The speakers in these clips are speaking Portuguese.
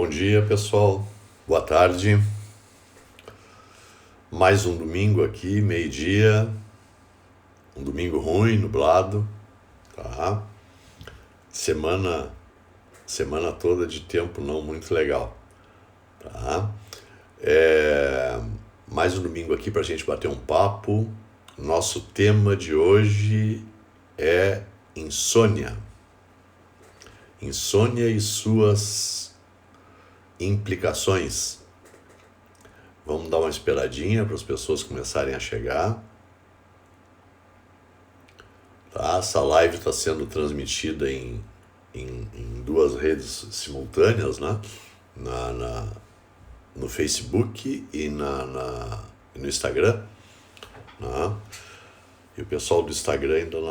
Bom dia, pessoal. Boa tarde. Mais um domingo aqui, meio-dia. Um domingo ruim, nublado, tá? Semana toda de tempo não muito legal, tá? Mais um domingo aqui pra gente bater um papo. Nosso tema de hoje é insônia. Insônia e suas implicações. Vamos dar uma esperadinha para as pessoas começarem a chegar. Tá? Essa live está sendo transmitida em duas redes simultâneas, né? No Facebook e no Instagram. Né? E o pessoal do Instagram ainda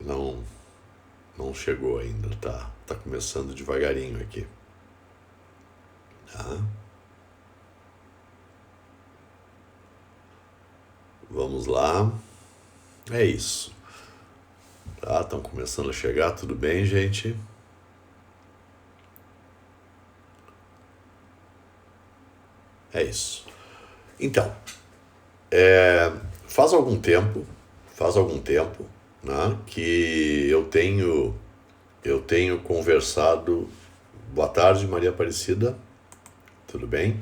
não chegou ainda, tá começando devagarinho aqui. Tá? Vamos lá. É isso. Tá? Estão começando a chegar, tudo bem, gente? É isso. Então, faz algum tempo, né, que eu tenho conversado. Boa tarde, Maria Aparecida. Tudo bem?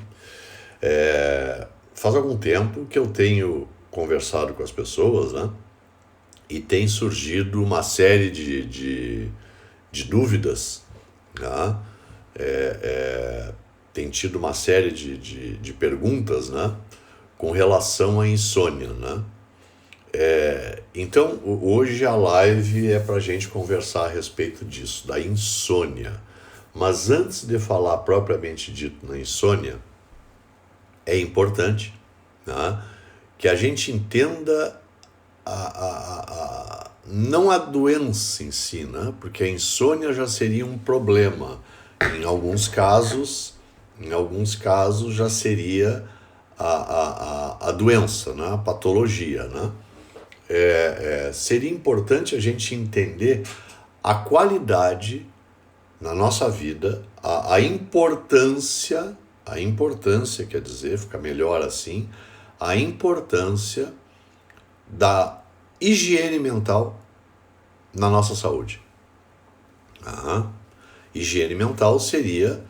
Faz algum tempo que eu tenho conversado com as pessoas, né? E tem surgido uma série de dúvidas, né? Tem tido uma série de perguntas, né? Com relação à insônia, né? Então, hoje a live é para a gente conversar a respeito disso, da insônia. Mas antes de falar propriamente dito na insônia, é importante, né, que a gente entenda não a doença em si, né, porque a insônia já seria um problema. Em alguns casos já seria a doença, né, a patologia, né. Seria importante a gente entender a qualidade na nossa vida, a importância, quer dizer, fica melhor assim, a importância da higiene mental na nossa saúde. Higiene mental seria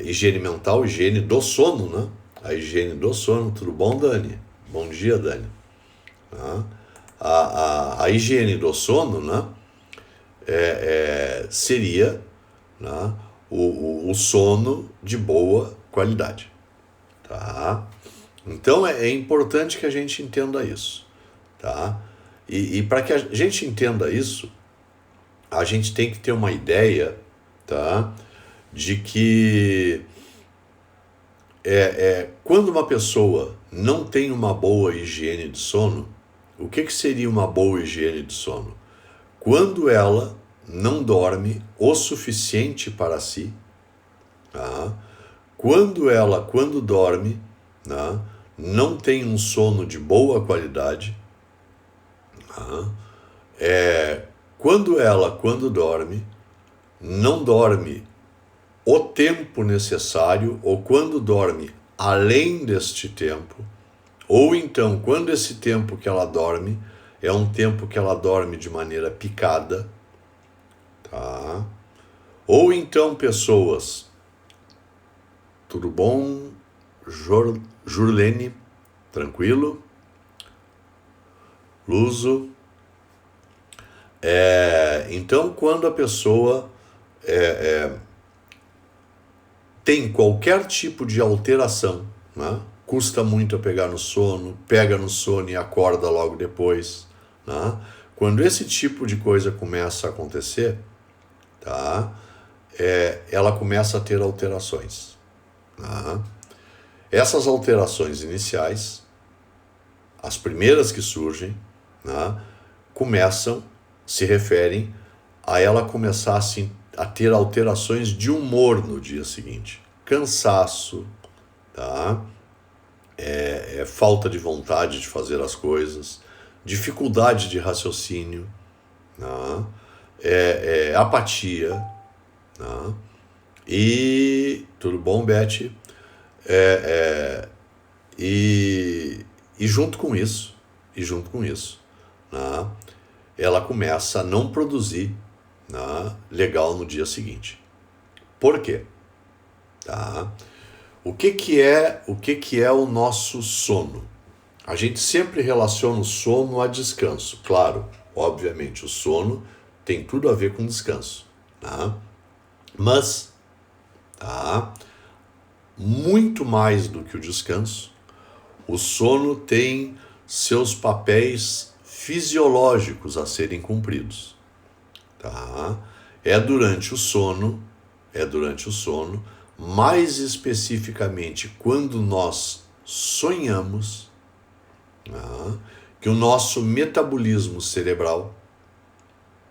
higiene mental, higiene do sono, né? A higiene do sono. Tudo bom, Dani? Bom dia, Dani. A higiene do sono, né? Seria, né, o sono de boa qualidade, tá? Então é importante que a gente entenda isso, tá? E para que a gente entenda isso, a gente tem que ter uma ideia, tá, de que quando uma pessoa não tem uma boa higiene de sono, o que seria uma boa higiene de sono? Quando ela não dorme o suficiente para si, tá? Quando dorme, tá, não tem um sono de boa qualidade, tá? Quando dorme, não dorme o tempo necessário, ou quando dorme além deste tempo, ou então quando esse tempo que ela dorme é um tempo que ela dorme de maneira picada, tá? Ou então pessoas... Tudo bom, Jurlene? Tranquilo? Luso? Então, quando a pessoa tem qualquer tipo de alteração, né? Custa muito a pegar no sono, pega no sono e acorda logo depois, né? Quando esse tipo de coisa começa a acontecer, tá? Ela começa a ter alterações, tá? Essas alterações iniciais, as primeiras que surgem, né, se referem a ela começar a ter alterações de humor no dia seguinte. Cansaço, tá? Falta de vontade de fazer as coisas, dificuldade de raciocínio, tá? Apatia, tá? E tudo bom, Beth? É, é, e junto com isso, né, ela começa a não produzir, né, legal no dia seguinte. Por quê? Tá? O que é o nosso sono? A gente sempre relaciona o sono a descanso. Claro, obviamente, o sono tem tudo a ver com descanso. Tá? Mas, tá? Muito mais do que o descanso, o sono tem seus papéis fisiológicos a serem cumpridos. Tá? É durante o sono, mais especificamente quando nós sonhamos, tá, que o nosso metabolismo cerebral,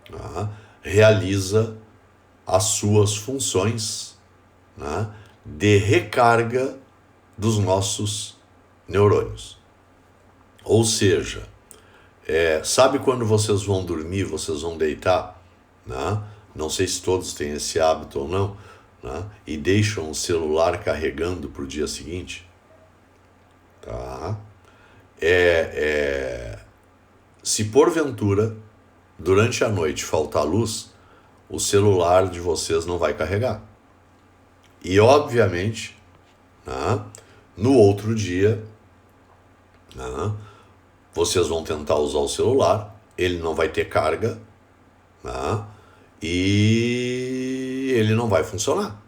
tá, realiza as suas funções, tá, de recarga dos nossos neurônios. Ou seja, sabe quando vocês vão dormir, vocês vão deitar, né? Não sei se todos têm esse hábito ou não, né? E deixam o celular carregando para o dia seguinte, tá? Se porventura, durante a noite, faltar luz, o celular de vocês não vai carregar. E, obviamente, né, no outro dia, né, vocês vão tentar usar o celular, ele não vai ter carga, né, e ele não vai funcionar.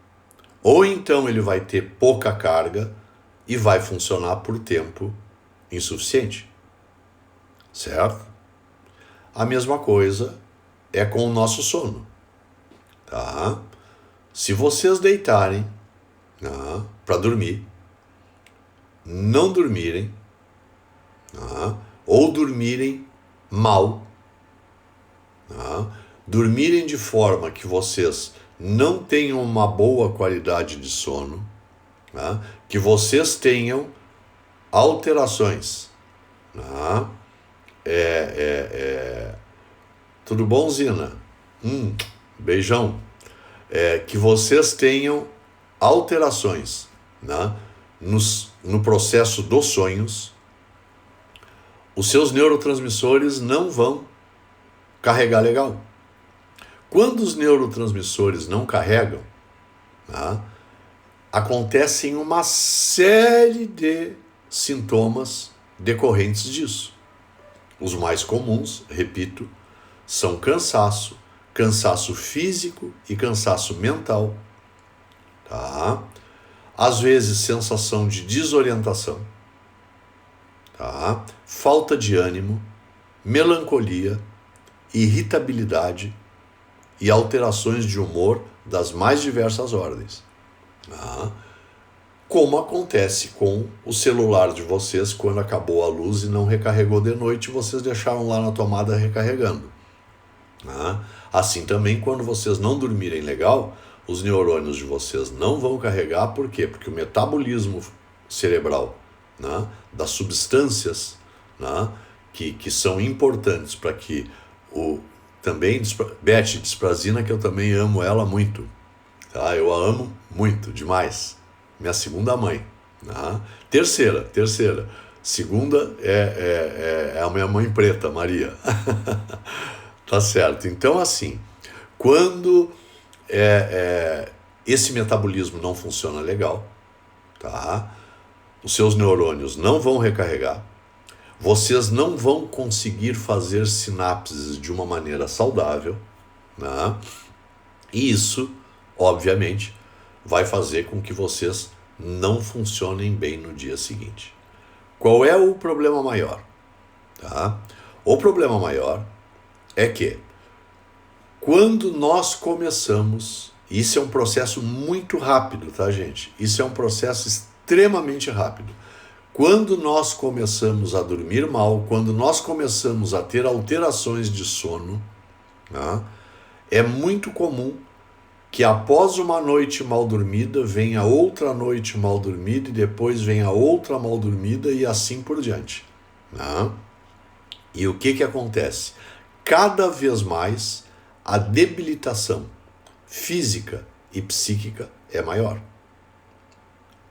Ou então ele vai ter pouca carga e vai funcionar por tempo insuficiente. Certo? A mesma coisa é com o nosso sono. Tá? Se vocês deitarem, né, para dormir, não dormirem, né, ou dormirem mal, né, dormirem de forma que vocês não tenham uma boa qualidade de sono, né, que vocês tenham alterações. Né, tudo bom, Zina? Beijão. Que vocês tenham alterações, né, no processo dos sonhos, os seus neurotransmissores não vão carregar legal. Quando os neurotransmissores não carregam, né, acontecem uma série de sintomas decorrentes disso. Os mais comuns, repito, são cansaço físico e cansaço mental, tá? Às vezes sensação de desorientação, tá? Falta de ânimo, melancolia, irritabilidade e alterações de humor das mais diversas ordens, tá? Como acontece com o celular de vocês quando acabou a luz e não recarregou de noite, vocês deixaram lá na tomada recarregando. Assim também, quando vocês não dormirem legal, os neurônios de vocês não vão carregar. Por quê? Porque o metabolismo cerebral, né, das substâncias, né, que são importantes para que também, Beth, Disprazina, que eu também amo ela muito, tá? Eu a amo muito, demais. Minha segunda mãe. Né? Terceira. Segunda é a minha mãe preta, Maria. Tá certo. Então, assim, quando esse metabolismo não funciona legal, tá? Os seus neurônios não vão recarregar, vocês não vão conseguir fazer sinapses de uma maneira saudável, né? E isso, obviamente, vai fazer com que vocês não funcionem bem no dia seguinte. Qual é o problema maior? Tá? O problema maior é que quando nós começamos, isso é um processo muito rápido, tá, gente? Isso é um processo extremamente rápido. Quando nós começamos a dormir mal, quando nós começamos a ter alterações de sono, né, é muito comum que após uma noite mal dormida, venha outra noite mal dormida e depois venha outra mal dormida e assim por diante. Né? E o que acontece? Cada vez mais a debilitação física e psíquica é maior.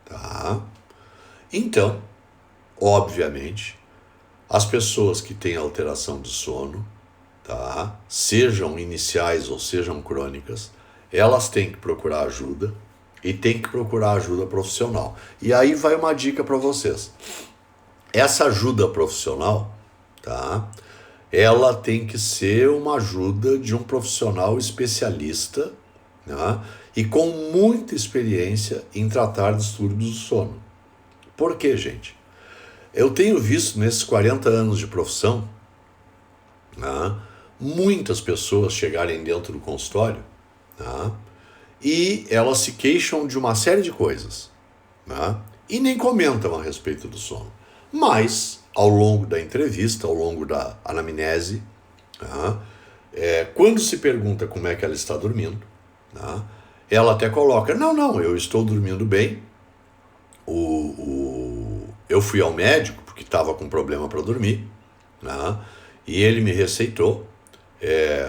Tá? Então, obviamente, as pessoas que têm alteração de sono, tá? Sejam iniciais ou sejam crônicas, elas têm que procurar ajuda e têm que procurar ajuda profissional. E aí vai uma dica para vocês. Essa ajuda profissional, tá? Ela tem que ser uma ajuda de um profissional especialista, tá? E com muita experiência em tratar distúrbios do sono. Por quê, gente? Eu tenho visto nesses 40 anos de profissão, tá, muitas pessoas chegarem dentro do consultório, tá, e elas se queixam de uma série de coisas, tá, e nem comentam a respeito do sono. Mas, ao longo da entrevista, ao longo da anamnese, tá, quando se pergunta como é que ela está dormindo, tá, ela até coloca, não, eu estou dormindo bem, eu fui ao médico porque estava com problema para dormir, né? E ele me receitou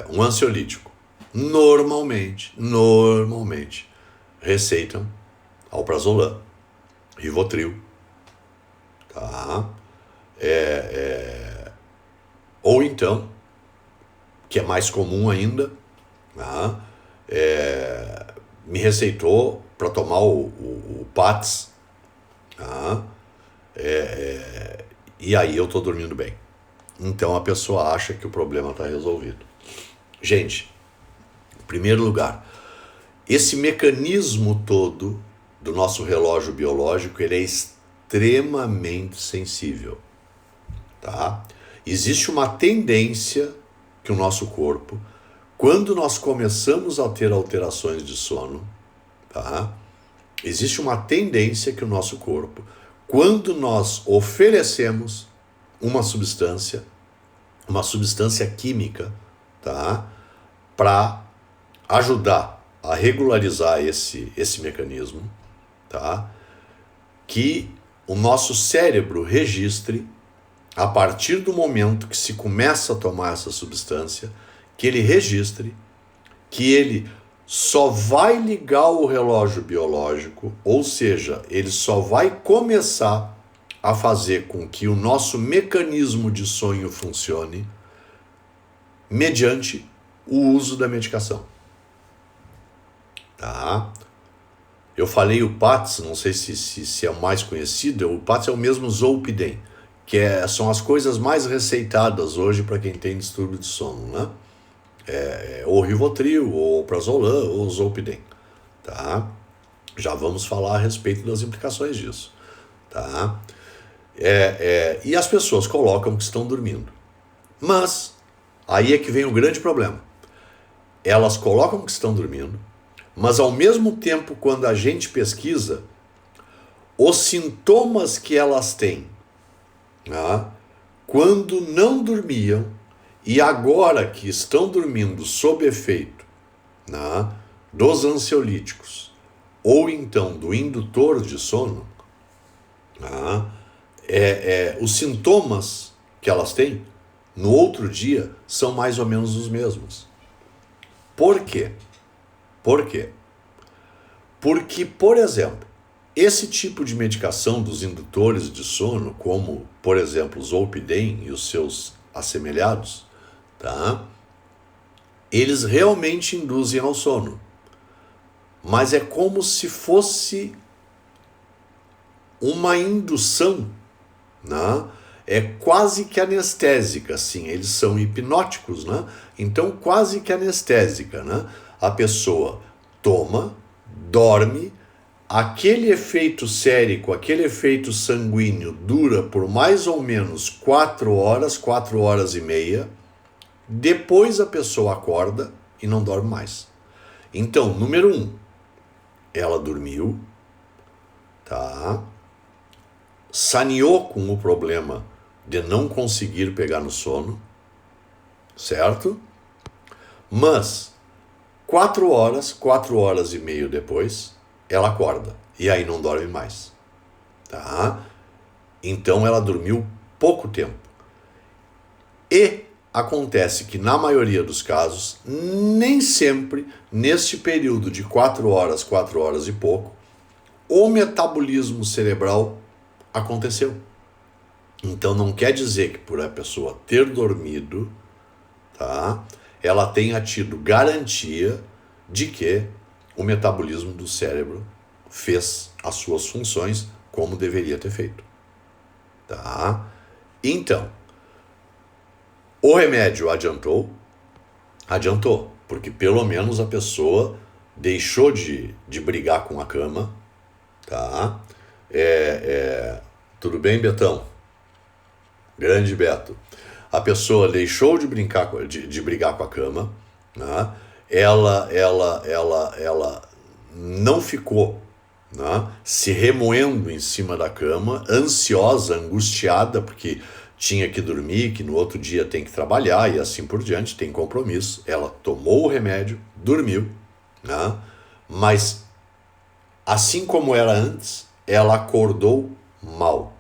um ansiolítico. Normalmente receitam alprazolam, Rivotril, tá? Ou então, que é mais comum ainda, tá? Me receitou para tomar o PATS, tá? E aí eu estou dormindo bem. Então a pessoa acha que o problema está resolvido. Gente, em primeiro lugar, esse mecanismo todo do nosso relógio biológico, ele é extremamente sensível, tá? Existe uma tendência que o nosso corpo, quando nós começamos a ter alterações de sono, tá? Existe uma tendência que o nosso corpo, quando nós oferecemos uma substância química, tá, para ajudar a regularizar esse mecanismo, tá, que o nosso cérebro registre, a partir do momento que se começa a tomar essa substância, que ele registre que ele só vai ligar o relógio biológico, ou seja, ele só vai começar a fazer com que o nosso mecanismo de sonho funcione mediante o uso da medicação. Tá? Eu falei o PATS, não sei se é o mais conhecido, o PATS é o mesmo Zolpidem, que são as coisas mais receitadas hoje para quem tem distúrbio de sono, né? Ou Rivotril, ou Alprazolam, ou Zolpidem, tá? Já vamos falar a respeito das implicações disso, tá? E as pessoas colocam que estão dormindo. Mas, aí é que vem o grande problema. Elas colocam que estão dormindo, mas ao mesmo tempo, quando a gente pesquisa, os sintomas que elas têm, tá, quando não dormiam, e agora que estão dormindo sob efeito, né, dos ansiolíticos ou então do indutor de sono, né, os sintomas que elas têm no outro dia são mais ou menos os mesmos. Por quê? Por quê? Porque, por exemplo, esse tipo de medicação dos indutores de sono, como, por exemplo, o Zolpidem e os seus assemelhados, tá? Eles realmente induzem ao sono, mas é como se fosse uma indução, né? É quase que anestésica, assim, eles são hipnóticos, né? Então quase que anestésica, né? A pessoa toma, dorme, aquele efeito sérico, aquele efeito sanguíneo dura por mais ou menos 4 horas e meia. Depois a pessoa acorda e não dorme mais. Então, número 1, ela dormiu, tá? Saneou com o problema de não conseguir pegar no sono, certo? Mas 4 horas e meia depois, ela acorda e aí não dorme mais, tá? Então ela dormiu pouco tempo. E acontece que, na maioria dos casos, nem sempre, neste período de 4 horas e pouco, o metabolismo cerebral aconteceu. Então não quer dizer que por a pessoa ter dormido, tá, ela tenha tido garantia de que o metabolismo do cérebro fez as suas funções como deveria ter feito. Tá? Então, o remédio adiantou, porque pelo menos a pessoa deixou de brigar com a cama, tá? Tudo bem, Betão? Grande Beto. A pessoa deixou de brigar com a cama, né? Ela não ficou, né, se remoendo em cima da cama, ansiosa, angustiada, porque tinha que dormir, que no outro dia tem que trabalhar e assim por diante, tem compromisso. Ela tomou o remédio, dormiu, né? Mas assim como era antes, ela acordou mal.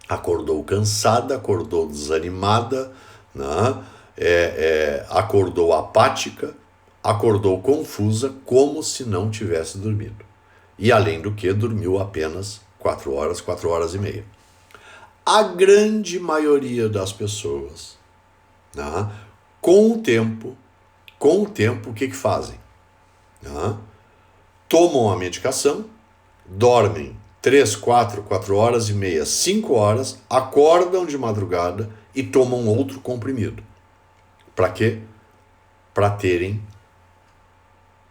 Acordou cansada, acordou desanimada, né? Acordou apática, acordou confusa, como se não tivesse dormido. E além do que, dormiu apenas 4 horas e meia. A grande maioria das pessoas, né, com o tempo, o que fazem? Né? Tomam a medicação, dormem 3, 4 horas e meia, 5 horas, acordam de madrugada e tomam outro comprimido. Para quê? Para terem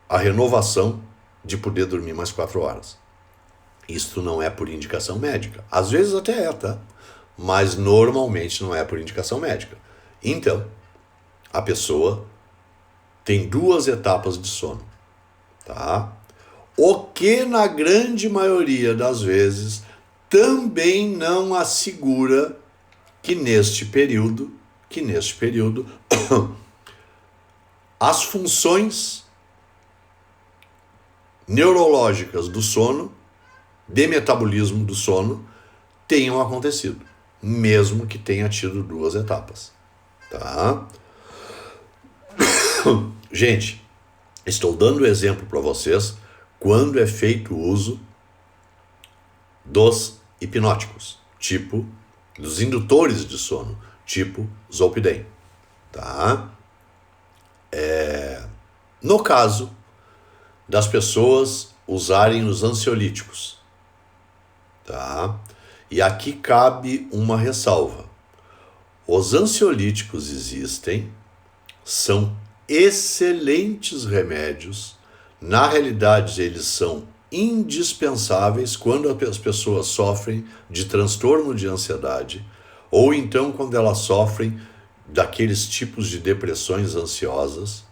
a renovação de poder dormir mais 4 horas. Isto não é por indicação médica. Às vezes até é, tá? Mas normalmente não é por indicação médica. Então, a pessoa tem 2 etapas de sono, tá? O que na grande maioria das vezes também não assegura que neste período as funções neurológicas do sono, de metabolismo do sono, tenham acontecido, mesmo que tenha tido 2 etapas, tá? Gente, estou dando exemplo para vocês quando é feito uso dos hipnóticos, tipo dos indutores de sono, tipo Zolpidem, tá? No caso das pessoas usarem os ansiolíticos, tá? E aqui cabe uma ressalva. Os ansiolíticos existem, são excelentes remédios. Na realidade, eles são indispensáveis quando as pessoas sofrem de transtorno de ansiedade ou então quando elas sofrem daqueles tipos de depressões ansiosas,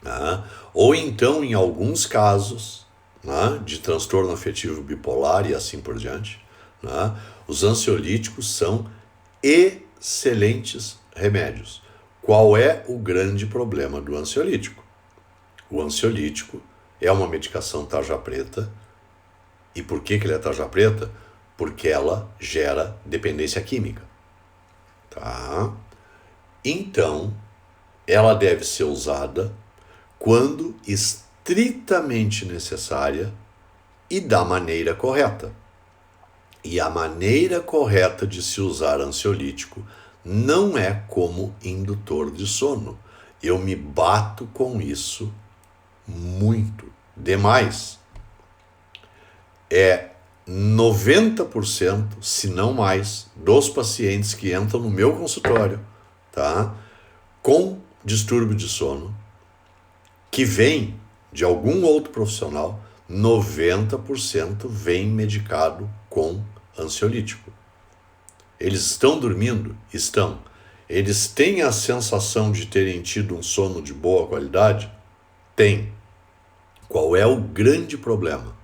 né? Ou então, em alguns casos, né, de transtorno afetivo bipolar e assim por diante, né, os ansiolíticos são excelentes remédios. Qual é o grande problema do ansiolítico? O ansiolítico é uma medicação tarja preta. E por que ele é tarja preta? Porque ela gera dependência química. Tá? Então, ela deve ser usada quando estritamente necessária e da maneira correta. E a maneira correta de se usar ansiolítico não é como indutor de sono. Eu me bato com isso muito, demais. 90%, se não mais, dos pacientes que entram no meu consultório, tá, com distúrbio de sono, que vem de algum outro profissional, 90% vem medicado com ansiolítico. Eles estão dormindo? Estão. Eles têm a sensação de terem tido um sono de boa qualidade? Tem. Qual é o grande problema?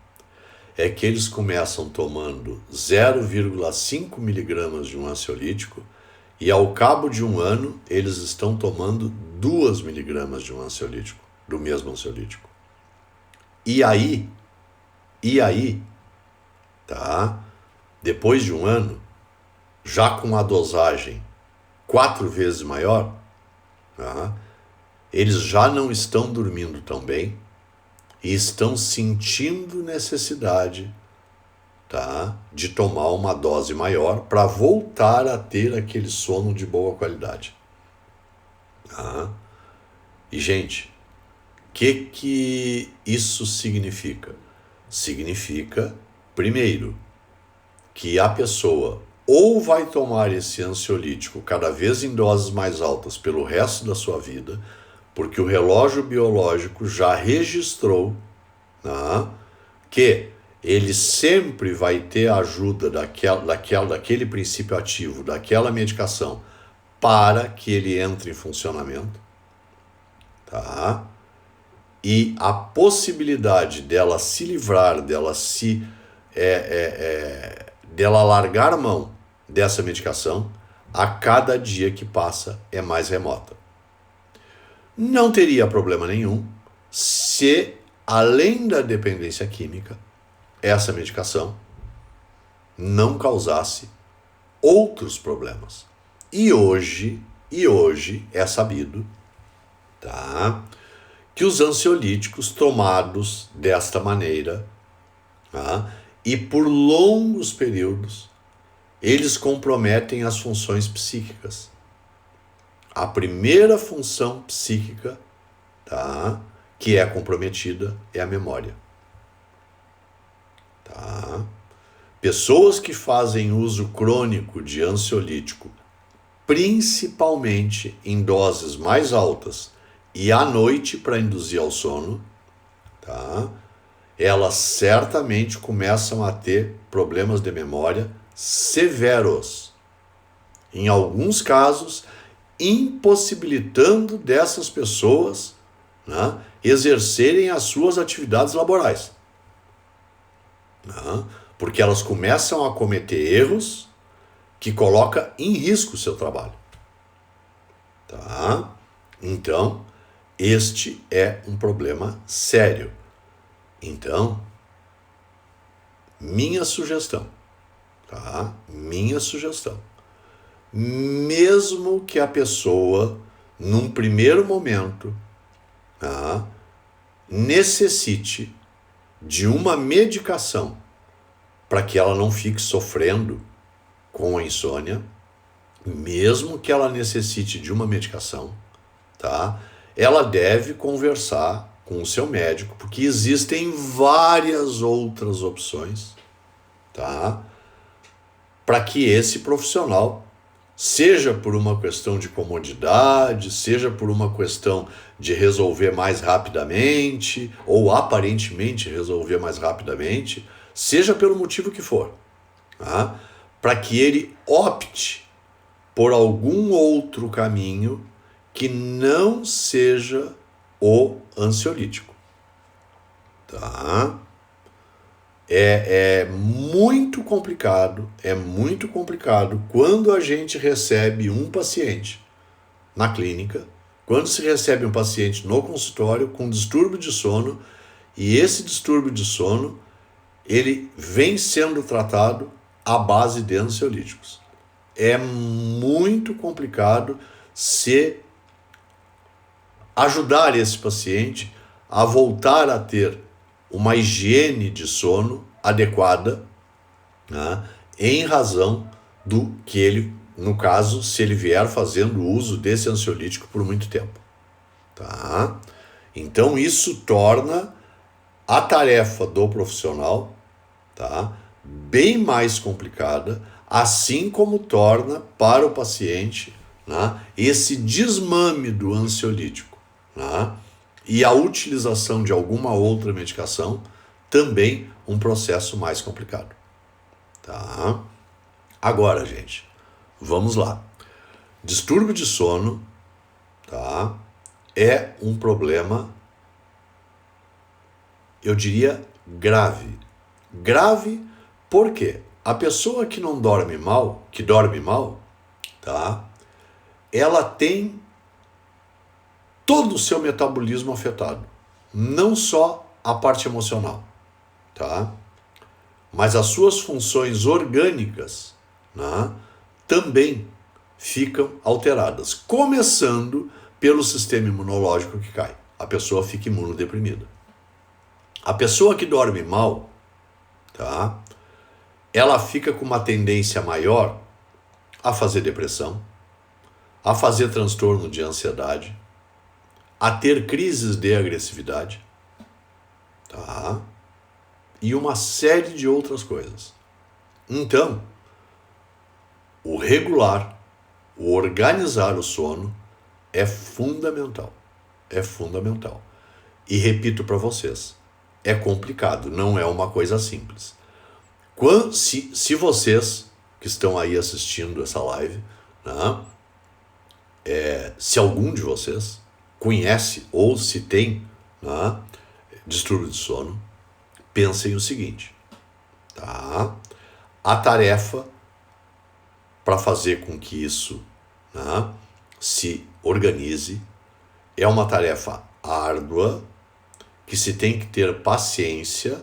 É que eles começam tomando 0,5 miligramas de um ansiolítico e ao cabo de um ano eles estão tomando 2 miligramas de um ansiolítico, do mesmo ansiolítico. E aí, tá? Depois de um ano, já com a dosagem 4 vezes maior, tá? Eles já não estão dormindo tão bem e estão sentindo necessidade, tá, de tomar uma dose maior para voltar a ter aquele sono de boa qualidade. Tá? E, gente, o que isso significa? Significa, primeiro, que a pessoa ou vai tomar esse ansiolítico cada vez em doses mais altas pelo resto da sua vida, porque o relógio biológico já registrou, né, que ele sempre vai ter a ajuda daquele princípio ativo, daquela medicação, para que ele entre em funcionamento. Tá? E a possibilidade dela se livrar, dela largar a mão dessa medicação, a cada dia que passa é mais remota. Não teria problema nenhum se, além da dependência química, essa medicação não causasse outros problemas. E hoje é sabido, tá, que os ansiolíticos tomados desta maneira, tá, e por longos períodos, eles comprometem as funções psíquicas. A primeira função psíquica, tá, que é comprometida é a memória. Tá? Pessoas que fazem uso crônico de ansiolítico, principalmente em doses mais altas e à noite para induzir ao sono, tá, elas certamente começam a ter problemas de memória severos. Em alguns casos, impossibilitando dessas pessoas, né, exercerem as suas atividades laborais. Porque elas começam a cometer erros que colocam em risco o seu trabalho. Tá? Então, este é um problema sério. Então, minha sugestão, tá? Minha sugestão. Mesmo que a pessoa, num primeiro momento, tá, necessite de uma medicação para que ela não fique sofrendo com a insônia, mesmo que ela necessite de uma medicação, tá? Ela deve conversar com o seu médico, porque existem várias outras opções, tá? Para que esse profissional, seja por uma questão de comodidade, seja por uma questão de resolver mais rapidamente, ou aparentemente resolver mais rapidamente, seja pelo motivo que for, tá? Para que ele opte por algum outro caminho que não seja o ansiolítico. Tá? É muito complicado quando a gente recebe um paciente na clínica, quando se recebe um paciente no consultório com distúrbio de sono, e esse distúrbio de sono, ele vem sendo tratado à base de ansiolíticos. É muito complicado se ajudar esse paciente a voltar a ter uma higiene de sono adequada, né, em razão do que ele, no caso, se ele vier fazendo uso desse ansiolítico por muito tempo. Tá? Então isso torna a tarefa do profissional, tá, bem mais complicada, assim como torna para o paciente, né, esse desmame do ansiolítico, né, e a utilização de alguma outra medicação também um processo mais complicado. Tá? Agora, gente, vamos lá. Distúrbio de sono, tá, é um problema, eu diria, grave. Grave porque a pessoa que não dorme mal, que dorme mal, tá, ela tem todo o seu metabolismo afetado, não só a parte emocional, tá? Mas as suas funções orgânicas, né, também ficam alteradas, começando pelo sistema imunológico que cai. A pessoa fica imunodeprimida. A pessoa que dorme mal, tá? Ela fica com uma tendência maior a fazer depressão, a fazer transtorno de ansiedade, a ter crises de agressividade, tá? E uma série de outras coisas. Então, o regular, o organizar o sono é fundamental. É fundamental. E repito para vocês, é complicado, não é uma coisa simples. Se vocês que estão aí assistindo essa live, né, se algum de vocês conhece ou se tem, né, distúrbio de sono, pensem o seguinte, tá? A tarefa para fazer com que isso, né, se organize é uma tarefa árdua, que se tem que ter paciência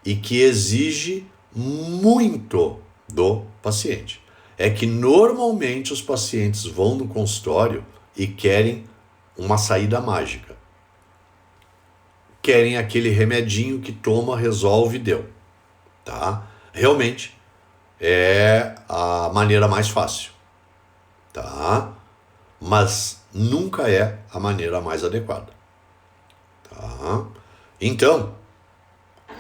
e que exige muito do paciente. É que normalmente os pacientes vão no consultório e querem uma saída mágica. Querem aquele remedinho que toma, resolve e deu. Tá? Realmente é a maneira mais fácil. Tá? Mas nunca é a maneira mais adequada. Tá? Então,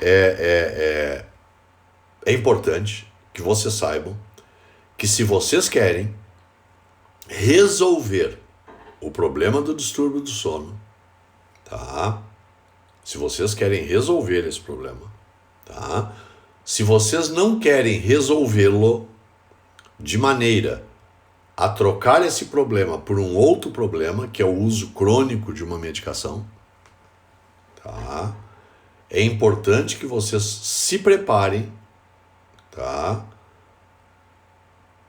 é importante que vocês saibam que se vocês querem resolver o problema do distúrbio do sono, tá? Se vocês querem resolver esse problema, tá? Se vocês não querem resolvê-lo de maneira a trocar esse problema por um outro problema, que é o uso crônico de uma medicação, tá? É importante que vocês se preparem, tá?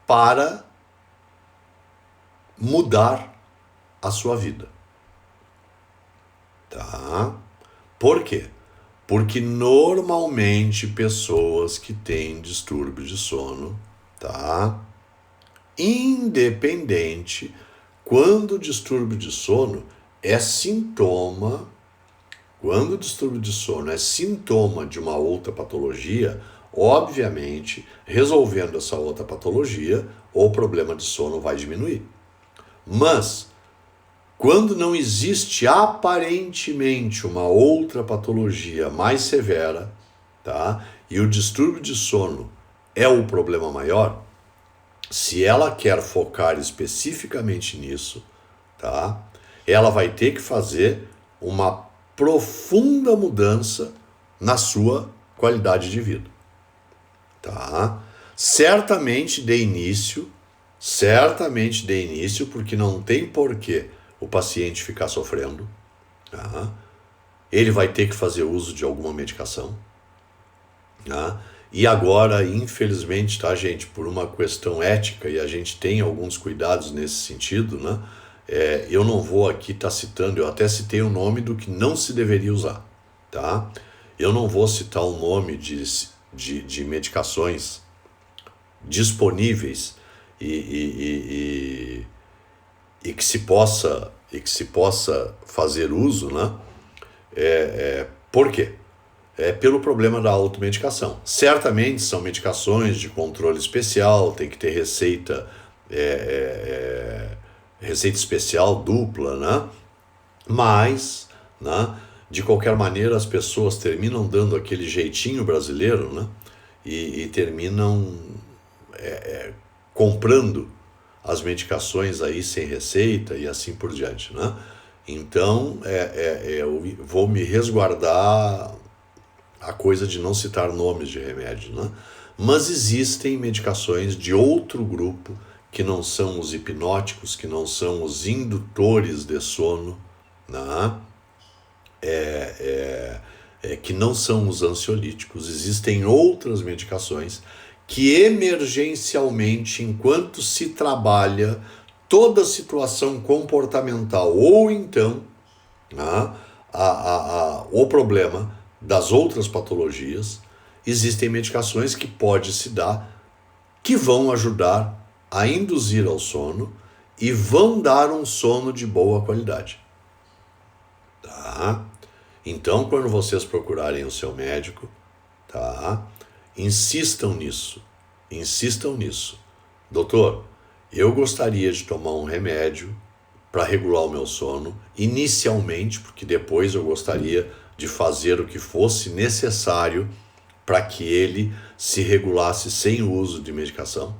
Para mudar a sua vida. Tá? Por quê? Porque normalmente pessoas que têm distúrbio de sono, tá? Independente, quando o distúrbio de sono é sintoma, quando o distúrbio de sono é sintoma de uma outra patologia, obviamente, resolvendo essa outra patologia, o problema de sono vai diminuir. Mas, quando não existe aparentemente uma outra patologia mais severa, tá? E o distúrbio de sono é o problema maior, se ela quer focar especificamente nisso, tá? Ela vai ter que fazer uma profunda mudança na sua qualidade de vida. Tá? Certamente de início, porque não tem porquê o paciente ficar sofrendo, tá? Ele vai ter que fazer uso de alguma medicação, tá? E agora, infelizmente, tá, gente, por uma questão ética, e a gente tem alguns cuidados nesse sentido, né? Eu não vou aqui estar citando, eu até citei o nome do que não se deveria usar, tá? Eu não vou citar o nome de medicações disponíveis e que se possa fazer uso, né? Por quê? Pelo problema da automedicação. Certamente são medicações de controle especial, tem que ter receita especial dupla, né? Mas, né, de qualquer maneira, as pessoas terminam dando aquele jeitinho brasileiro, né? E terminam comprando as medicações aí sem receita e assim por diante, né? Então, eu vou me resguardar a coisa de não citar nomes de remédio, né? Mas existem medicações de outro grupo que não são os hipnóticos, que não são os indutores de sono, né? Que não são os ansiolíticos. Existem outras medicações que emergencialmente, enquanto se trabalha toda a situação comportamental ou então, né, o problema das outras patologias, existem medicações que pode se dar que vão ajudar a induzir ao sono e vão dar um sono de boa qualidade. Tá? Então, quando vocês procurarem o seu médico, tá? Insistam nisso. Insistam nisso. Doutor, eu gostaria de tomar um remédio para regular o meu sono, inicialmente, porque depois eu gostaria de fazer o que fosse necessário para que ele se regulasse sem o uso de medicação.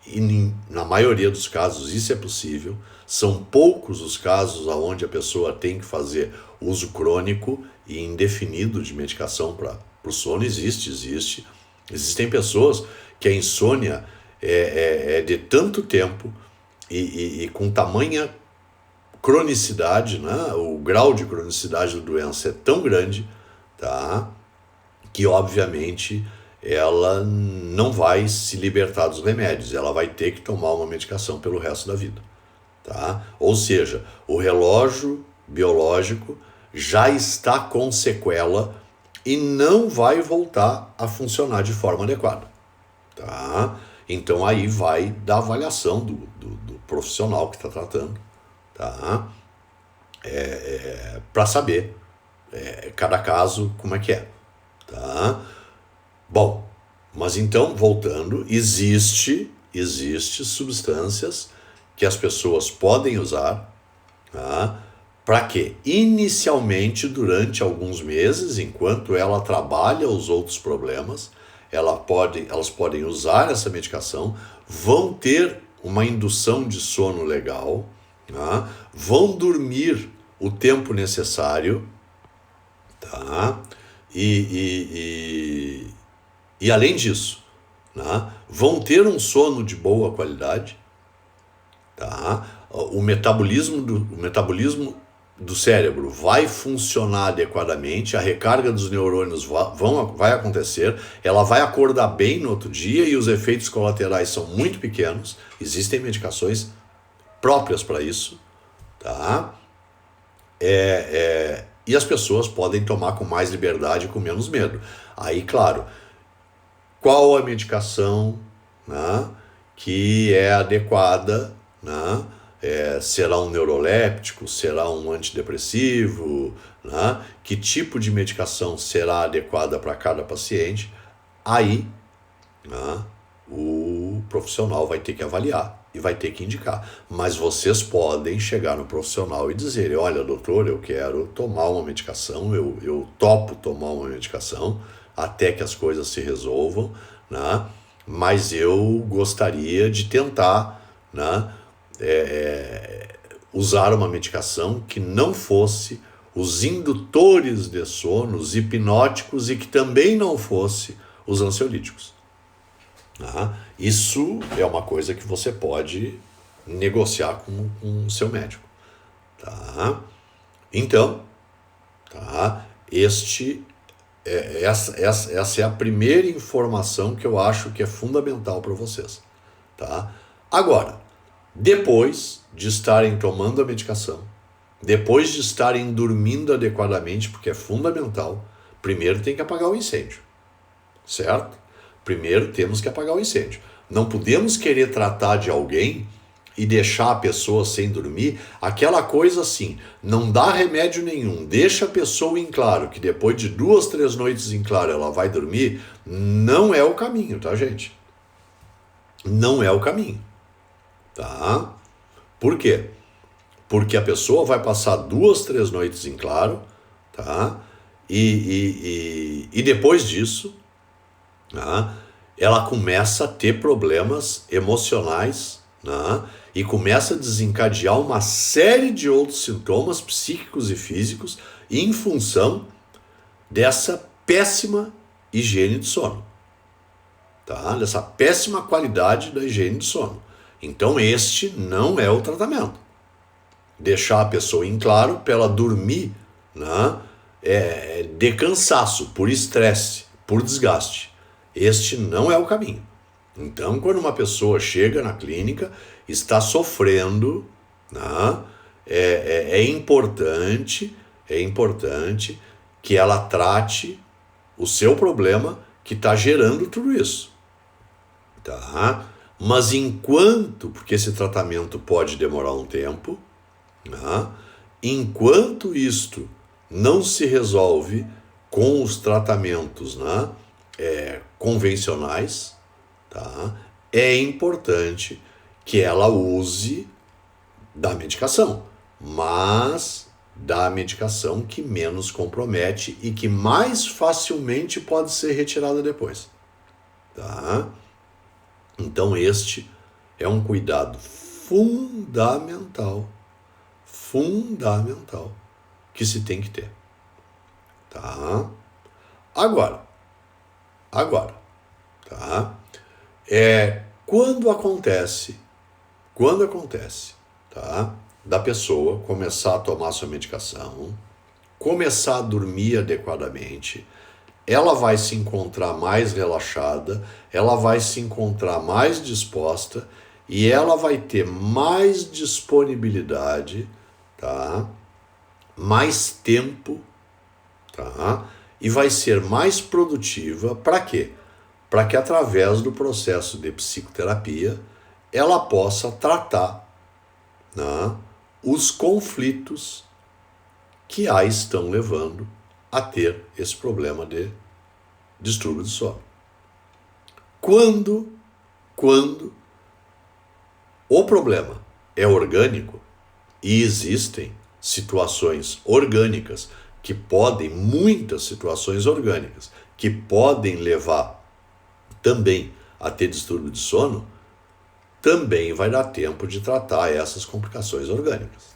E na maioria dos casos isso é possível. São poucos os casos onde a pessoa tem que fazer uso crônico e indefinido de medicação para o sono. Existe. Existem pessoas que a insônia é de tanto tempo e com tamanha cronicidade, né? O grau de cronicidade da doença é tão grande, tá? Que obviamente ela não vai se libertar dos remédios, ela vai ter que tomar uma medicação pelo resto da vida. Tá? Ou seja, o relógio biológico já está com sequela e não vai voltar a funcionar de forma adequada. Tá? Então aí vai da avaliação do profissional que está tratando, tá? Para saber cada caso como é que é. Tá? Bom, mas então, voltando, existe substâncias que as pessoas podem usar, tá? Para quê? Inicialmente, durante alguns meses, enquanto ela trabalha os outros problemas, elas podem usar essa medicação, vão ter uma indução de sono legal, tá? Vão dormir o tempo necessário, tá? E além disso, né, vão ter um sono de boa qualidade, tá? O metabolismo do cérebro vai funcionar adequadamente, a recarga dos neurônios vai acontecer, ela vai acordar bem no outro dia e os efeitos colaterais são muito pequenos. Existem medicações próprias para isso, tá? E as pessoas podem tomar com mais liberdade e com menos medo. Aí, claro, qual a medicação, né, que é adequada, né? Será um neuroléptico, será um antidepressivo, né? Que tipo de medicação será adequada para cada paciente? Aí, né, o profissional vai ter que avaliar e vai ter que indicar. Mas vocês podem chegar no profissional e dizer: olha, doutor, eu quero tomar uma medicação, eu topo tomar uma medicação até que as coisas se resolvam, né? Mas eu gostaria de tentar, né, usar uma medicação que não fosse os indutores de sono, os hipnóticos, e que também não fosse os ansiolíticos. Isso é uma coisa que você pode negociar com o seu médico. Tá? Então, tá? Essa é a primeira informação que eu acho que é fundamental para vocês. Tá? Agora, depois de estarem tomando a medicação, depois de estarem dormindo adequadamente, porque é fundamental, primeiro tem que apagar o incêndio, certo? Primeiro temos que apagar o incêndio. Não podemos querer tratar de alguém e deixar a pessoa sem dormir, aquela coisa assim, não dá remédio nenhum, deixa a pessoa em claro, que depois de 2, 3 noites em claro ela vai dormir, não é o caminho, tá, gente? Não é o caminho, tá? Por quê? Porque a pessoa vai passar 2, 3 noites em claro, tá? E depois disso, né, ela começa a ter problemas emocionais, né, e começa a desencadear uma série de outros sintomas psíquicos e físicos em função dessa péssima higiene de sono, tá? Dessa péssima qualidade da higiene de sono. Então este não é o tratamento. Deixar a pessoa em claro para ela dormir, né, de cansaço, por estresse, por desgaste. Este não é o caminho. Então, quando uma pessoa chega na clínica, está sofrendo, né, é importante que ela trate o seu problema que está gerando tudo isso. Tá? Mas enquanto, porque esse tratamento pode demorar um tempo, né? Enquanto isto não se resolve com os tratamentos, né, convencionais, tá? É importante que ela use da medicação, mas da medicação que menos compromete e que mais facilmente pode ser retirada depois, tá? Então este é um cuidado fundamental que se tem que ter, tá? Agora, tá? Quando acontece, tá? Da pessoa começar a tomar sua medicação, começar a dormir adequadamente, ela vai se encontrar mais relaxada, ela vai se encontrar mais disposta e ela vai ter mais disponibilidade, tá? Mais tempo, tá? E vai ser mais produtiva. Para quê? Para que através do processo de psicoterapia ela possa tratar, né, os conflitos que a estão levando a ter esse problema de distúrbio do sono. Quando o problema é orgânico e existem situações orgânicas que podem, muitas situações orgânicas, que podem levar também a ter distúrbio de sono, também vai dar tempo de tratar essas complicações orgânicas,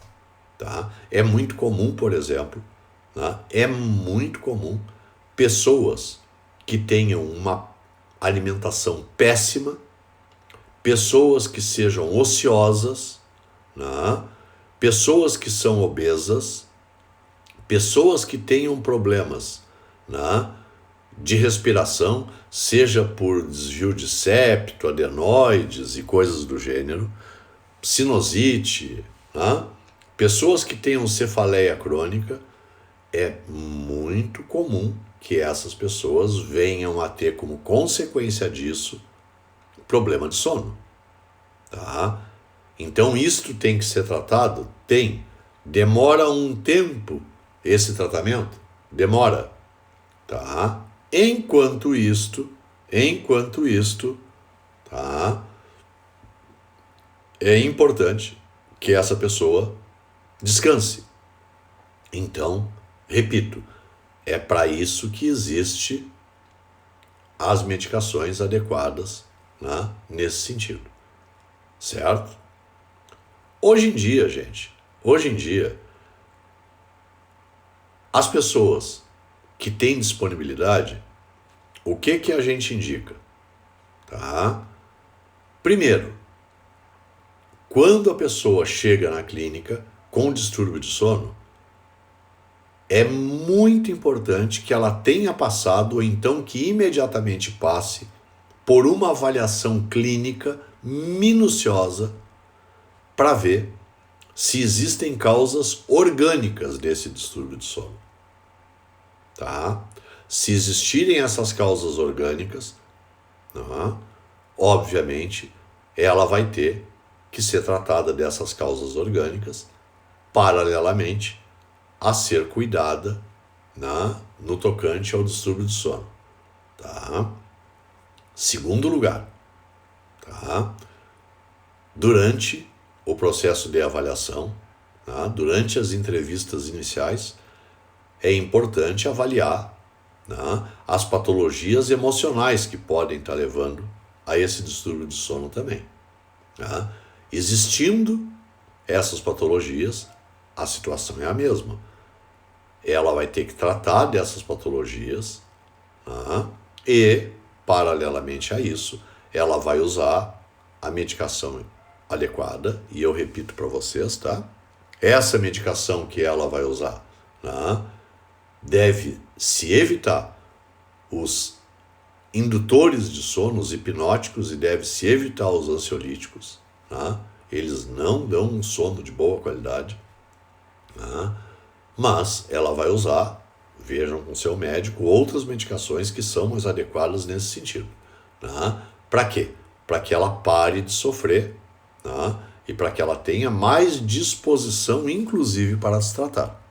tá? É muito comum, por exemplo, né? É muito comum pessoas que tenham uma alimentação péssima, pessoas que sejam ociosas, né? Pessoas que são obesas, pessoas que tenham problemas, né, de respiração, seja por desvio de septo, adenoides e coisas do gênero, sinusite, né? Pessoas que tenham cefaleia crônica, é muito comum que essas pessoas venham a ter como consequência disso problema de sono, tá? Então isto tem que ser tratado? Tem. Demora um tempo esse tratamento? Demora, tá? Enquanto isto, tá? É importante que essa pessoa descanse. Então, repito, é para isso que existe as medicações adequadas, né, nesse sentido, certo? Hoje em dia, gente, as pessoas que têm disponibilidade, o que a gente indica? Tá? Primeiro, quando a pessoa chega na clínica com distúrbio de sono, é muito importante que ela tenha passado, ou então que imediatamente passe, por uma avaliação clínica minuciosa para ver se existem causas orgânicas desse distúrbio de sono, tá? Se existirem essas causas orgânicas, né, obviamente, ela vai ter que ser tratada dessas causas orgânicas paralelamente a ser cuidada, né, no tocante ao distúrbio de sono, tá? Segundo lugar, tá? Durante o processo de avaliação, tá? Durante as entrevistas iniciais, é importante avaliar, né, as patologias emocionais que podem estar levando a esse distúrbio de sono também, tá? Existindo essas patologias, a situação é a mesma. Ela vai ter que tratar dessas patologias, tá? E, paralelamente a isso, ela vai usar a medicação adequada, e eu repito para vocês, tá? Essa medicação que ela vai usar, tá, deve se evitar os indutores de sono, os hipnóticos, e deve se evitar os ansiolíticos, tá? Eles não dão um sono de boa qualidade, tá? Mas ela vai usar, vejam com seu médico, outras medicações que são mais adequadas nesse sentido, tá? Para quê? para que ela pare de sofrer, né? E para que ela tenha mais disposição, inclusive, para se tratar.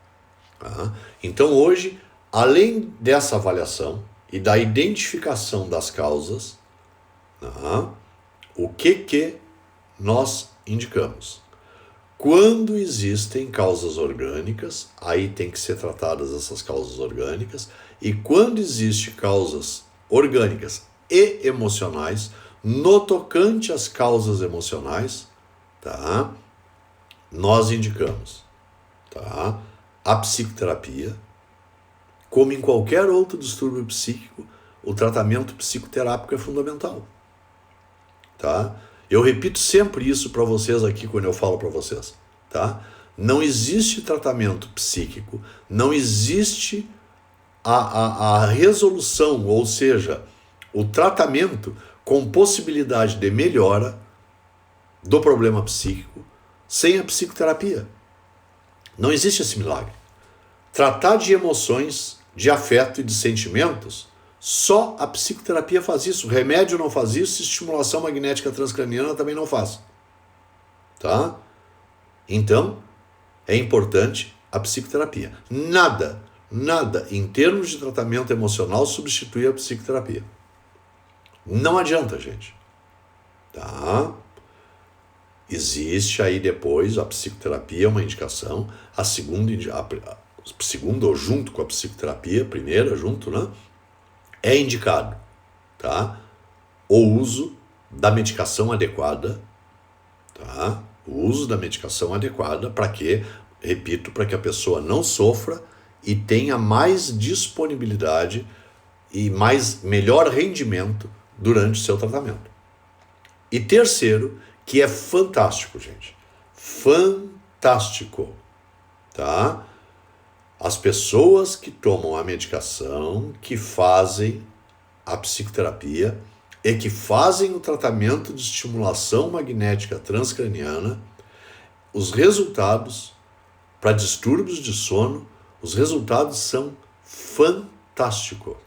Tá? Então, hoje, além dessa avaliação e da identificação das causas, tá? O que nós indicamos? Quando existem causas orgânicas, aí tem que ser tratadas essas causas orgânicas, e quando existem causas orgânicas e emocionais, no tocante às causas emocionais, tá? Nós indicamos, tá? A psicoterapia, como em qualquer outro distúrbio psíquico, o tratamento psicoterápico é fundamental, tá? Eu repito sempre isso para vocês aqui quando eu falo para vocês, tá? Não existe tratamento psíquico, não existe a resolução, ou seja, o tratamento com possibilidade de melhora do problema psíquico sem a psicoterapia. Não existe esse milagre. Tratar de emoções, de afeto e de sentimentos, só a psicoterapia faz isso. O remédio não faz isso, estimulação magnética transcraniana também não faz. Tá? Então, é importante a psicoterapia. Nada em termos de tratamento emocional substitui a psicoterapia. Não adianta, gente. Tá? Existe aí depois a psicoterapia, uma indicação, a segunda ou junto com a psicoterapia, primeira junto, né? É indicado, tá? O uso da medicação adequada, tá? O uso da medicação adequada para que, repito, para que a pessoa não sofra e tenha mais disponibilidade e melhor rendimento durante o seu tratamento. E terceiro, que é fantástico, gente. Fantástico, tá? As pessoas que tomam a medicação, que fazem a psicoterapia e que fazem o tratamento de estimulação magnética transcraniana, os resultados para distúrbios de sono, os resultados são fantásticos.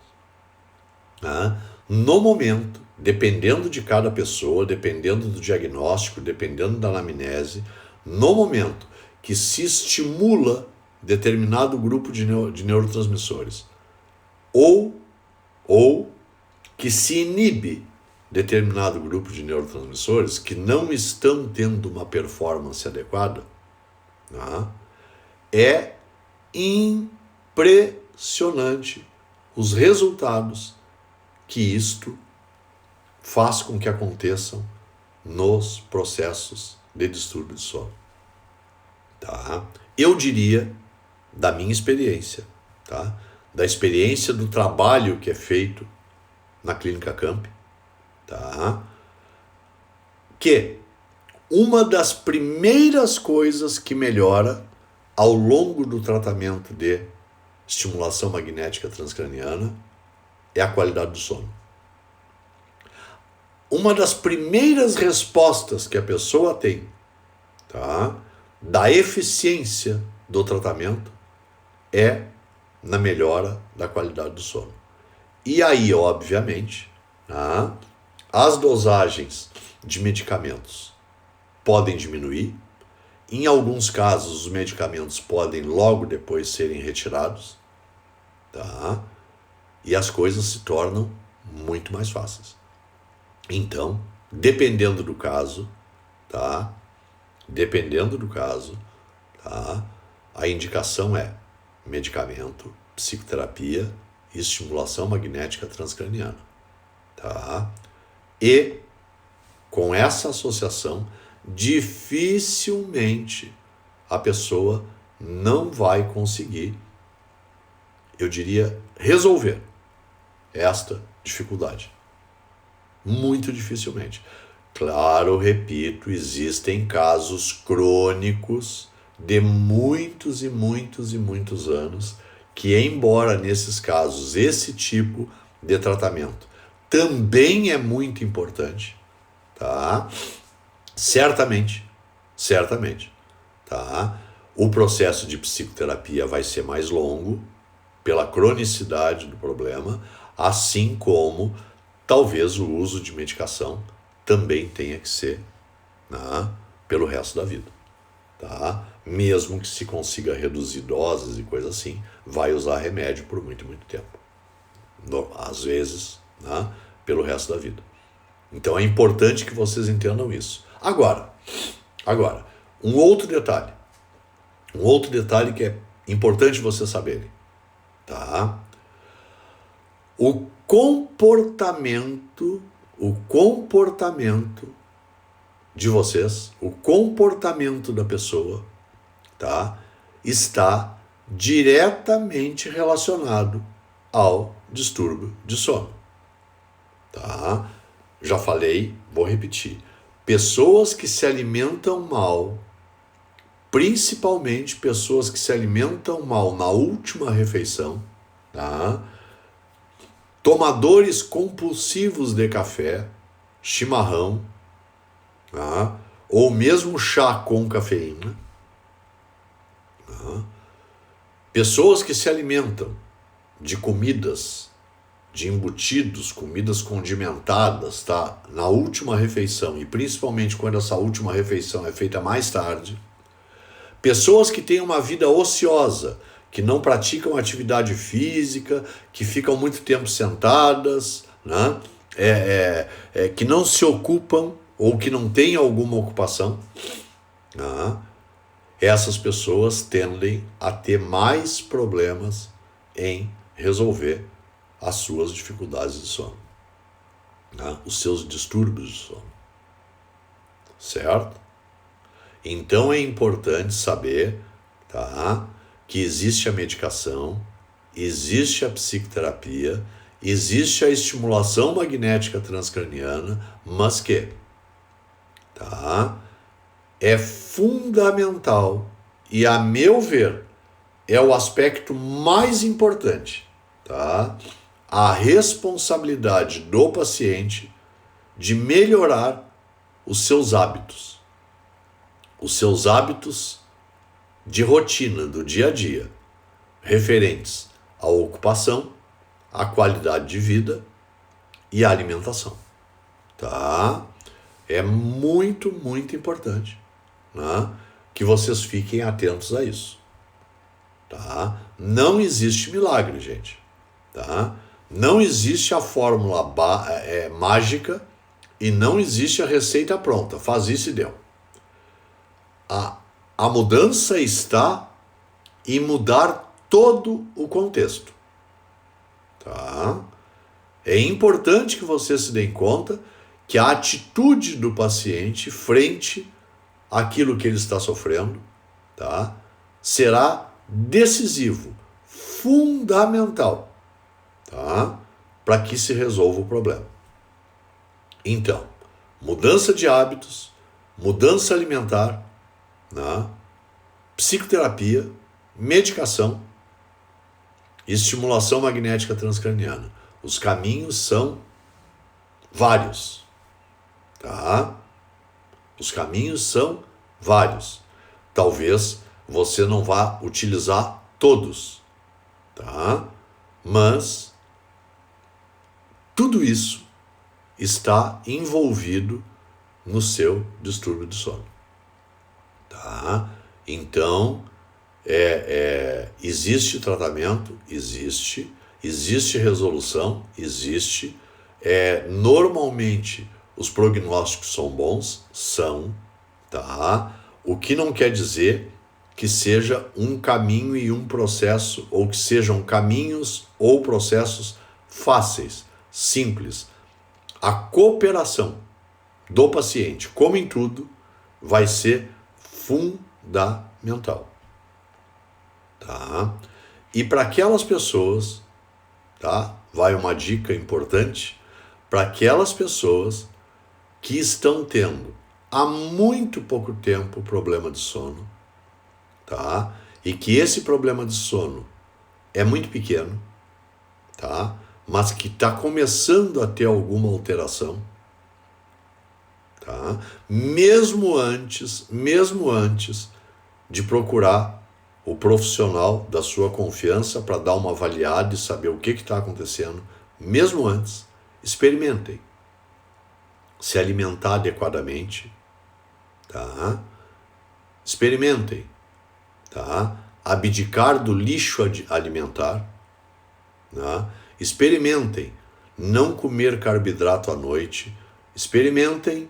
Tá? No momento, dependendo de cada pessoa, dependendo do diagnóstico, dependendo da anamnese, no momento que se estimula determinado grupo de neurotransmissores ou que se inibe determinado grupo de neurotransmissores que não estão tendo uma performance adequada, tá? É impressionante os resultados que isto faz com que aconteçam nos processos de distúrbio de sono. Tá? Eu diria, da minha experiência, tá? Da experiência do trabalho que é feito na Clínica Camp, tá? Que uma das primeiras coisas que melhora ao longo do tratamento de estimulação magnética transcraniana é a qualidade do sono. Uma das primeiras respostas que a pessoa tem, tá? Da eficiência do tratamento é na melhora da qualidade do sono. E aí, obviamente, tá? As dosagens de medicamentos podem diminuir. Em alguns casos, os medicamentos podem logo depois serem retirados, tá? E as coisas se tornam muito mais fáceis. Então, dependendo do caso, tá? Dependendo do caso, tá? A indicação é medicamento, psicoterapia e estimulação magnética transcraniana, tá? E com essa associação, dificilmente a pessoa não vai conseguir, eu diria, resolver esta dificuldade. Muito dificilmente. Claro, repito, existem casos crônicos de muitos e muitos e muitos anos que, embora nesses casos esse tipo de tratamento também é muito importante, tá? Certamente, tá? O processo de psicoterapia vai ser mais longo pela cronicidade do problema, assim como talvez o uso de medicação também tenha que ser, né, pelo resto da vida. Tá? Mesmo que se consiga reduzir doses e coisa assim, vai usar remédio por muito, muito tempo. Às vezes, né, pelo resto da vida. Então é importante que vocês entendam isso. Agora, um outro detalhe que é importante vocês saberem, tá? O comportamento de vocês, o comportamento da pessoa, tá, está diretamente relacionado ao distúrbio de sono, tá? Já falei, vou repetir. Pessoas que se alimentam mal, principalmente pessoas que se alimentam mal na última refeição, tá? Tomadores compulsivos de café, chimarrão, tá? Ou mesmo chá com cafeína, tá? Pessoas que se alimentam de comidas, de embutidos, comidas condimentadas, tá? Na última refeição, e principalmente quando essa última refeição é feita mais tarde. Pessoas que têm uma vida ociosa, que não praticam atividade física, que ficam muito tempo sentadas, né? Que não se ocupam ou que não têm alguma ocupação, né? Essas pessoas tendem a ter mais problemas em resolver as suas dificuldades de sono, né? Os seus distúrbios de sono, certo? Então é importante saber, tá, que existe a medicação, existe a psicoterapia, existe a estimulação magnética transcraniana, mas que, tá, é fundamental e, a meu ver, é o aspecto mais importante, tá? A responsabilidade do paciente de melhorar os seus hábitos de rotina do dia a dia, referentes à ocupação, à qualidade de vida e à alimentação, tá? É muito, muito importante, né, que vocês fiquem atentos a isso, tá? Não existe milagre, gente, tá? Não existe a fórmula mágica e não existe a receita pronta. Faz isso e deu. A mudança está em mudar todo o contexto, tá? É importante que vocês se deem conta que a atitude do paciente frente àquilo que ele está sofrendo, tá, será decisivo, fundamental, tá, para que se resolva o problema. Então, mudança de hábitos, mudança alimentar, né, psicoterapia, medicação, estimulação magnética transcraniana. Os caminhos são vários, tá? Os caminhos são vários. Talvez você não vá utilizar todos, tá? Mas tudo isso está envolvido no seu distúrbio de sono, tá? Então, existe tratamento, existe resolução, existe. Normalmente, os prognósticos são bons, tá? O que não quer dizer que seja um caminho e um processo, ou que sejam caminhos ou processos fáceis, simples. A cooperação do paciente, como em tudo, vai ser fundamental, tá? E para aquelas pessoas, tá? Vai uma dica importante para aquelas pessoas que estão tendo há muito pouco tempo problema de sono, tá? E que esse problema de sono é muito pequeno, tá? Mas que está começando a ter alguma alteração, tá? Mesmo antes de procurar o profissional da sua confiança para dar uma avaliada e saber o que está acontecendo, mesmo antes, experimentem. se alimentar adequadamente, tá? Experimentem, tá? Abdicar do lixo alimentar, tá? Experimentem não comer carboidrato à noite, experimentem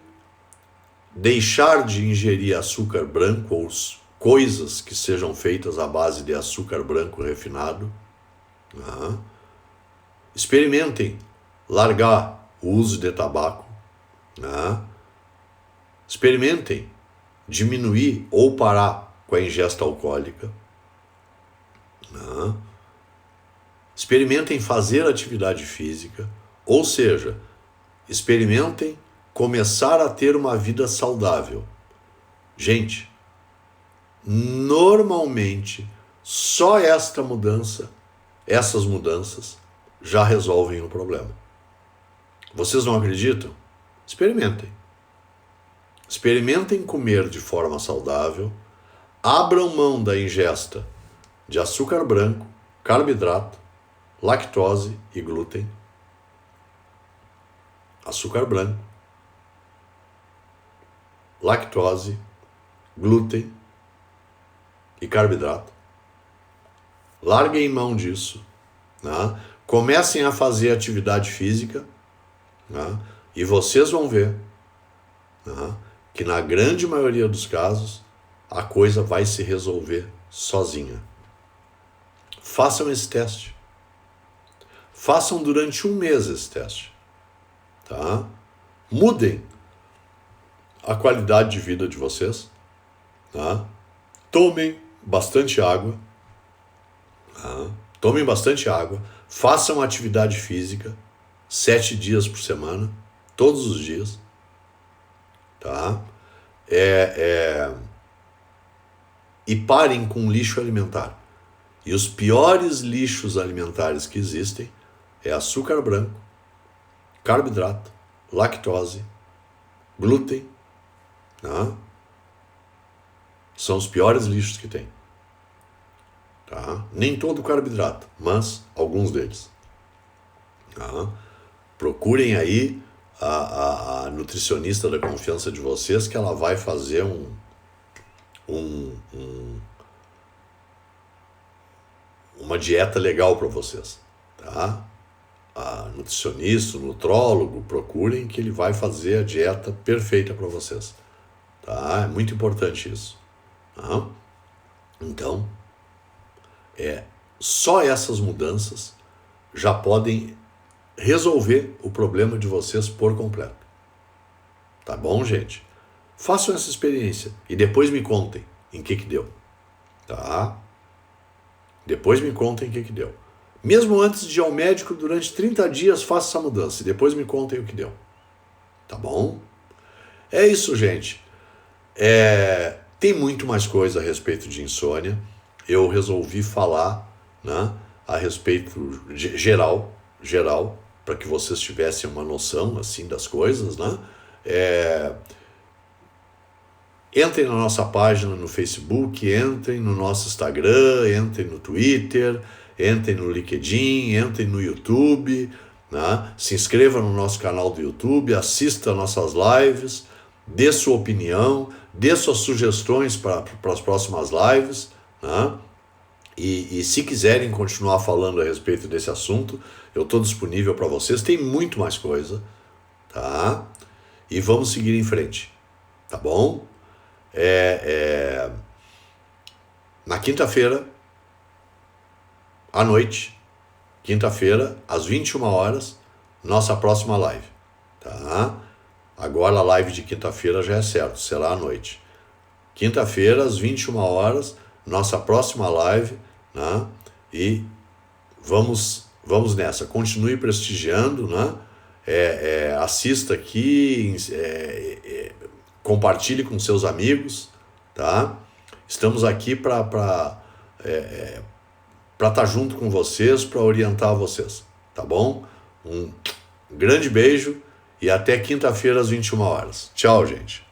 deixar de ingerir açúcar branco ou coisas que sejam feitas à base de açúcar branco refinado, tá? Experimentem largar o uso de tabaco, tá? Experimentem diminuir ou parar com a ingesta alcoólica, tá? Experimentem fazer atividade física, ou seja, experimentem começar a ter uma vida saudável. Gente, normalmente só essas mudanças já resolvem o problema. Vocês não acreditam? Experimentem. Experimentem comer de forma saudável, abram mão da ingesta de açúcar branco, carboidrato, lactose e glúten. Açúcar branco, lactose, glúten e carboidrato. Larguem mão disso, né? Comecem a fazer atividade física, né? E vocês vão ver, né, que na grande maioria dos casos a coisa vai se resolver sozinha. Façam esse teste. Façam durante um mês esse teste, tá? Mudem a qualidade de vida de vocês, tá? Tomem bastante água, tá? Tomem bastante água, façam atividade física 7 dias por semana, todos os dias, tá? E parem com lixo alimentar. E os piores lixos alimentares que existem é açúcar branco, carboidrato, lactose, glúten, tá? São os piores lixos que tem, tá? Nem todo carboidrato, mas alguns deles, tá? Procurem aí a nutricionista da confiança de vocês, que ela vai fazer uma dieta legal para vocês, tá? A nutricionista, o nutrólogo, procurem, que ele vai fazer a dieta perfeita para vocês, tá? É muito importante isso, tá? Então, só essas mudanças já podem resolver o problema de vocês por completo. Tá bom, gente? Façam essa experiência e depois me contem em que deu, tá? Depois me contem em que deu. Mesmo antes de ir ao médico, durante 30 dias, faça essa mudança e depois me contem o que deu. Tá bom? É isso, gente. Tem muito mais coisa a respeito de insônia. Eu resolvi falar, né, a respeito geral, para que vocês tivessem uma noção assim das coisas, né? Entrem na nossa página no Facebook, entrem no nosso Instagram, entrem no Twitter, entrem no LinkedIn, entrem no YouTube, né? Se inscreva no nosso canal do YouTube, assista nossas lives, dê sua opinião, dê suas sugestões para as próximas lives, né? E se quiserem continuar falando a respeito desse assunto, eu estou disponível para vocês. Tem muito mais coisa, tá? E vamos seguir em frente, tá bom? Na quinta-feira, à noite, quinta-feira, às 21 horas, nossa próxima live, tá? Agora a live de quinta-feira já é certo, será à noite. Quinta-feira, às 21 horas, nossa próxima live, né? E vamos nessa. Continue prestigiando, né? Assista aqui, compartilhe com seus amigos, tá? Estamos aqui para estar junto com vocês, para orientar vocês, tá bom? Um grande beijo e até quinta-feira às 21 horas. Tchau, gente.